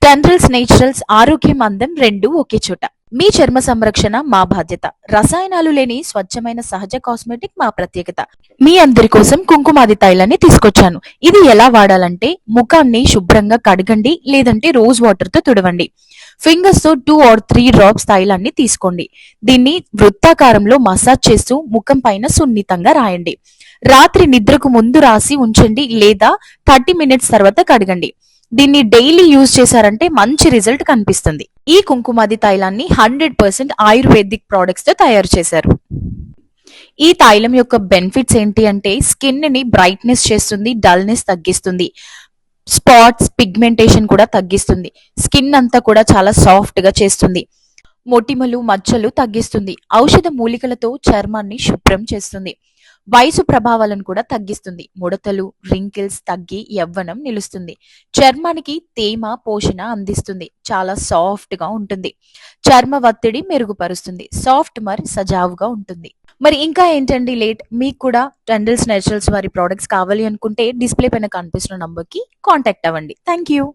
Tendrils naturals ఆరోగ్యం అందం రెండు ఒకే చోట. మీ చర్మ సంరక్షణ మా బాధ్యత. రసాయనాలు లేని స్వచ్ఛమైన సహజ కాస్మెటిక్ మా ప్రత్యేకత. మీ అందరి కోసం కుంకుమాది తైలాన్ని తీసుకొచ్చాను. ఇది ఎలా వాడాలంటే ముఖాన్ని శుభ్రంగా కడగండి, లేదంటే రోజ్ వాటర్ తో తుడవండి. ఫింగర్స్ తో 2 or 3 డ్రాప్స్ తైలాన్ని తీసుకోండి. దీన్ని వృత్తాకారంలో మసాజ్ చేస్తూ ముఖం పైన సున్నితంగా రాయండి. రాత్రి నిద్రకు ముందు రాసి ఉంచండి, లేదా 30 minutes తర్వాత కడగండి. దీన్ని డైలీ యూజ్ చేశారంటే మంచి రిజల్ట్ కనిపిస్తుంది. ఈ కుంకుమాది తైలాన్ని 100% ఆయుర్వేదిక్ ప్రొడక్ట్స్ తో తయారు చేశారు. ఈ తైలం యొక్క బెనిఫిట్స్ ఏంటి అంటే స్కిన్ ని బ్రైట్నెస్ చేస్తుంది, డల్నెస్ తగ్గిస్తుంది, స్పాట్స్ పిగ్మెంటేషన్ కూడా తగ్గిస్తుంది, స్కిన్ అంతా కూడా చాలా సాఫ్ట్ గా చేస్తుంది, మొటిమలు మచ్చలు తగ్గిస్తుంది, ఔషధ మూలికలతో చర్మాన్ని శుభ్రం చేస్తుంది, వయసు ప్రభావాలను కూడా తగ్గిస్తుంది, ముడతలు రింకిల్స్ తగ్గి యవ్వనం నిలుస్తుంది, చర్మానికి తేమ పోషణ అందిస్తుంది, చాలా సాఫ్ట్ గా ఉంటుంది, చర్మ ఒత్తిడి మెరుగుపరుస్తుంది, సాఫ్ట్ మరి సజావుగా ఉంటుంది. మరి ఇంకా ఏంటండి లేట్? మీకు కూడా టెండ్రిల్స్ నేచురల్స్ వారి ప్రోడక్ట్స్ కావాలి అనుకుంటే డిస్ప్లే పైన కనిపిస్తున్న నంబర్ కి కాంటాక్ట్ అవ్వండి. Thank you.